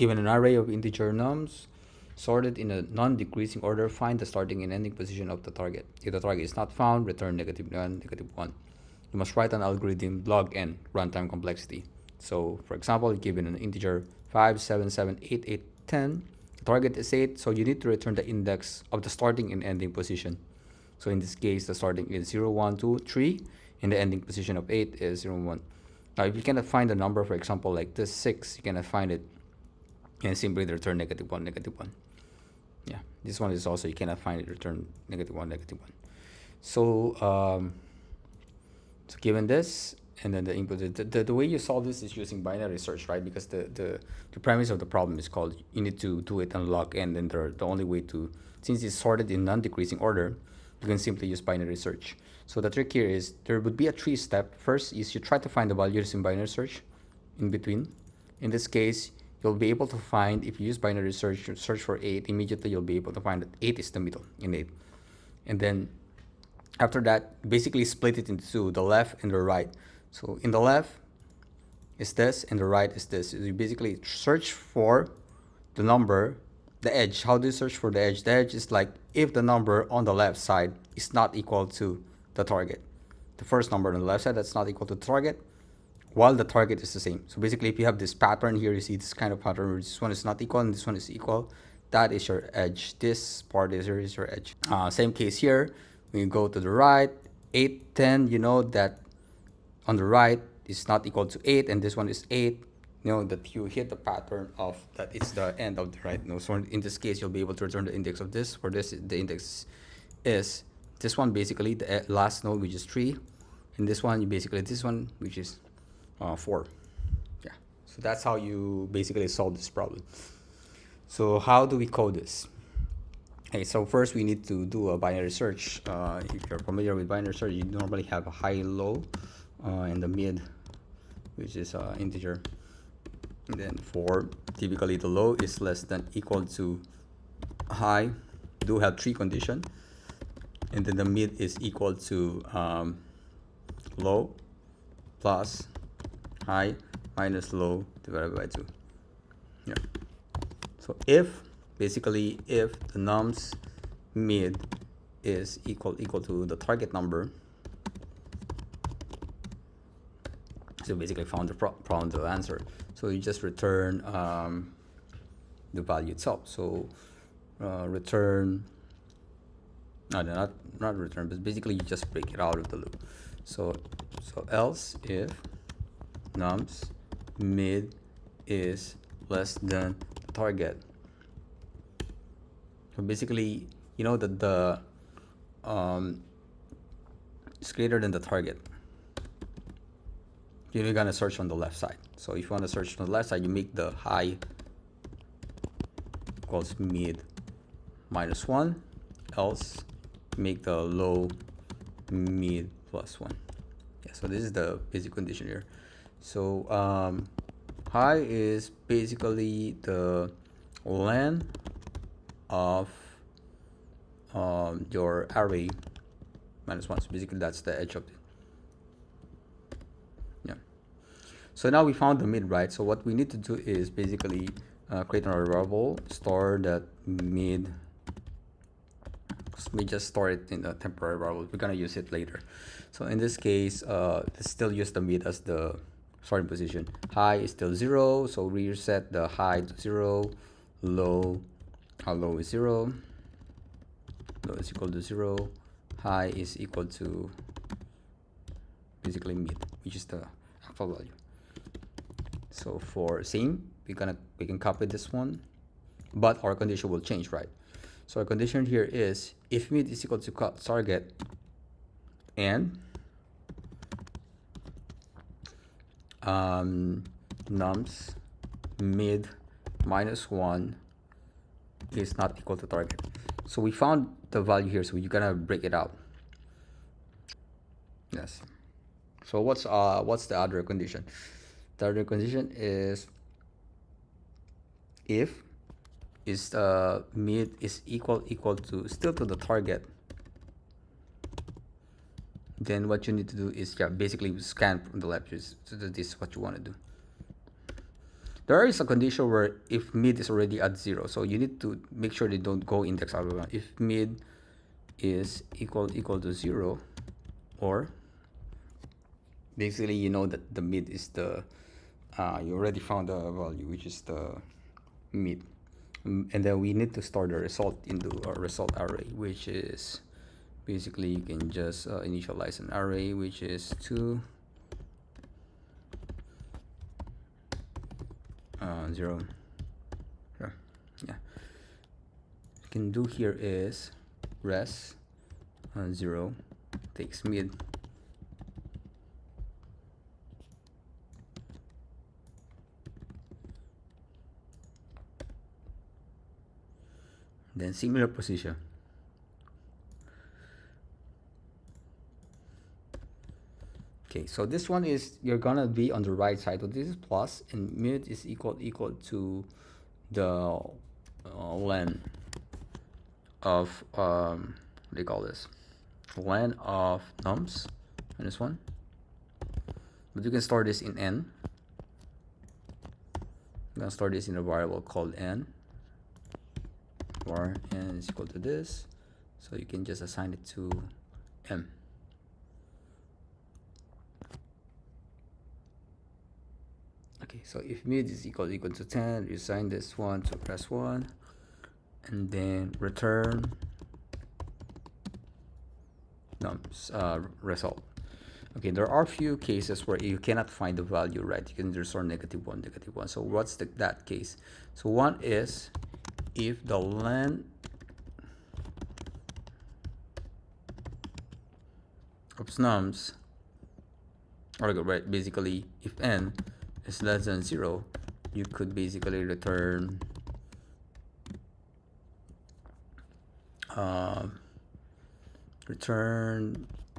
Given an array of integer nums sorted in a non-decreasing order, find the starting and ending position of the target. If the target is not found, return -1, -1. You must write an algorithm log n runtime complexity. So for example, given an integer 5, 7, 7, 8, 8, 10, the target is 8, so you need to return the index of the starting and ending position. So in this case, the starting is 0, 1, 2, 3, and the ending position of 8 is 0, 1. Now if you cannot find the number, for example, like this 6, you cannot find it, and simply return -1, -1. Yeah, this one is also, you cannot find it, return -1, -1. So so given this, and then the input, the way you solve this is using binary search, right? Because the premise of the problem is called, you need to do it on log n, and the only way to, since it's sorted in non-decreasing order, you can simply use binary search. So the trick here is, there would be a 3-step. First is you try to find the values in binary search in between. In this case, you'll be able to find, if you use binary search, search for 8, immediately you'll be able to find that 8 is the middle in 8. And then after that, basically split it into two, the left and the right. So in the left is this, and the right is this. So you basically search for the number, the edge. How do you search for the edge? The edge is like if the number on the left side is not equal to the target. The first number on the left side that's not equal to the target, while the target is the same. So basically, if you have this pattern here, you see this kind of pattern where this one is not equal and this one is equal, that is your edge. This part is your edge. Same case here. When you go to the right, 8, 10, you know that on the right is not equal to 8, and this one is 8. You know that you hit the pattern of that it's the end of the right. No, so in this case, you'll be able to return the index of this, where this, the index is this one, basically the last node, which is 3, and this one, you basically this one, which is 4. Yeah, so that's how you basically solve this problem. So how do we code this? Okay, so first we need to do a binary search. If you're familiar with binary search, you normally have a high, low, and the mid, which is integer. And then for typically the low is less than equal to high. Do have 3 condition, and then the mid is equal to low plus high minus low divided by 2. Yeah. So if basically if the nums mid is equal to the target number, so basically found the problem, the answer. So you just return the value itself. So return, not return, but basically you just break it out of the loop. So else if nums mid is less than the target. So basically, you know that the is greater than the target. You're gonna search on the left side. So if you want to search on the left side, you make the high equals mid minus 1, else make the low mid plus 1. Yeah, so this is the basic condition here. So high is basically the len of your array minus 1. So basically that's the edge of it. Yeah. So now we found the mid, right? So what we need to do is basically create another variable, store that mid. We just store it in a temporary variable. We're gonna use it later. So in this case, let's still use the mid as the starting position. High is still 0, so we reset the high to 0. Low, low is 0. Low is equal to 0. High is equal to basically mid, which is the actual value. So for same, we can copy this one, but our condition will change, right? So our condition here is if mid is equal to target and nums mid minus 1 is not equal to target. So we found the value here, so you're gonna break it out. Yes. So what's the other condition? The other condition is if is mid is equal to still to the target, then what you need to do is basically scan from the left. So this is what you want to do. There is a condition where if mid is already at 0, so you need to make sure they don't go index out of 1. If mid is equal to 0, or basically you know that the mid is the you already found the value, which is the mid. And then we need to store the result into a result array, which is basically you can just initialize an array which is 2 0. Sure. Yeah, you can do here is res 0 takes mid, then similar position. Okay, so this one is you're gonna be on the right side. So this is plus, and mid is equal to the len of what do you call this? Len of nums minus 1. But you can store this in n. I'm gonna store this in a variable called n, var n is equal to this. So you can just assign it to m. Okay, so if mid is equal to 10, you assign this one to press 1, and then return nums result. Okay, there are few cases where you cannot find the value, right? You can just store -1, -1. So what's that case? So one is if the len of nums, or right, basically if n is less than 0, you could basically return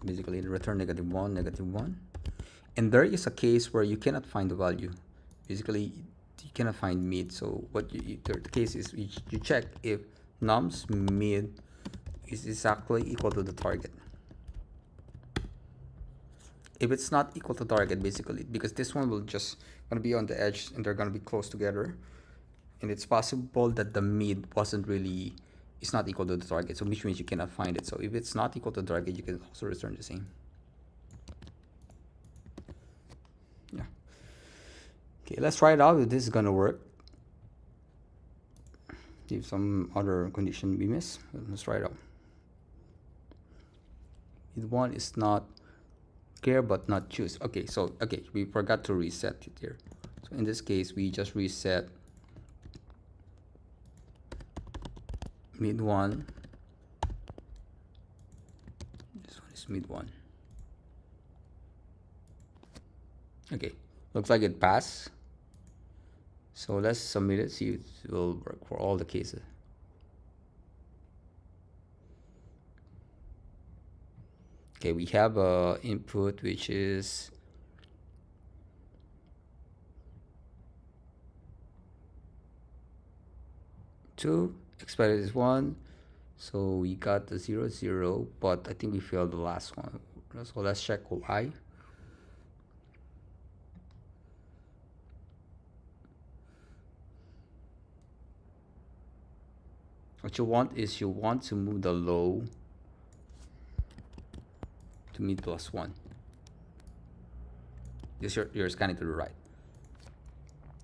basically return -1, -1. And there is a case where you cannot find the value. Basically you cannot find mid. So what the case is, you check if nums mid is exactly equal to the target. If it's not equal to target, basically, because this one will just gonna be on the edge and they're gonna be close together, and it's possible that the mid wasn't really, it's not equal to the target, so which means you cannot find it. So if it's not equal to the target, you can also return the same. Yeah. Okay, let's try it out if this is gonna work. If some other condition we miss, let's try it out. Mid 1 is not care but not choose. Okay, so we forgot to reset it here. So in this case, we just reset mid 1. This one is mid 1. Okay, looks like it passed. So let's submit it, see if it will work for all the cases. Okay, we have a input which is two, expected is 1, so we got the 0, 0, but I think we failed the last one. So let's check why. What you want is you want to move the low to mid plus 1. This you're scanning to the right.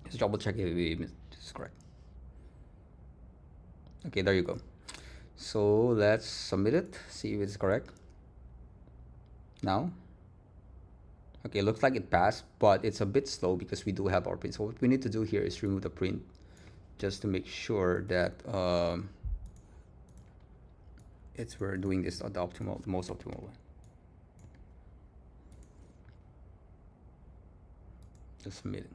Just double check if this is correct. Okay, there you go. So let's submit it, see if it's correct. Now, okay, looks like it passed, but it's a bit slow because we do have our print. So what we need to do here is remove the print, just to make sure that we're doing this at the most optimal way. Just submit it.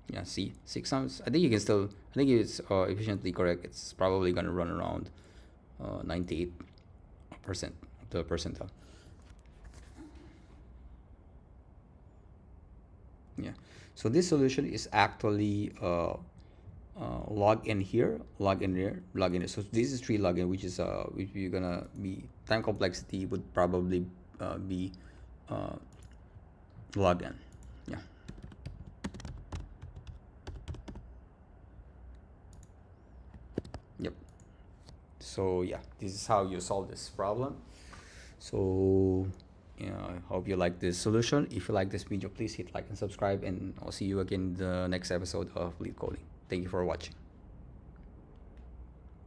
Yeah, see, 6 times. I think you can still, I think it's efficiently correct. It's probably gonna run around 98% of the percentile. Yeah, so this solution is actually log in here, log in here, log in here. So this is 3 login, which is which you're gonna be, time complexity would probably be log in. Yeah. Yep. So yeah, this is how you solve this problem. So I hope you like this solution. If you like this video, please hit like and subscribe, and I'll see you again in the next episode of Lead Coding. Thank you for watching.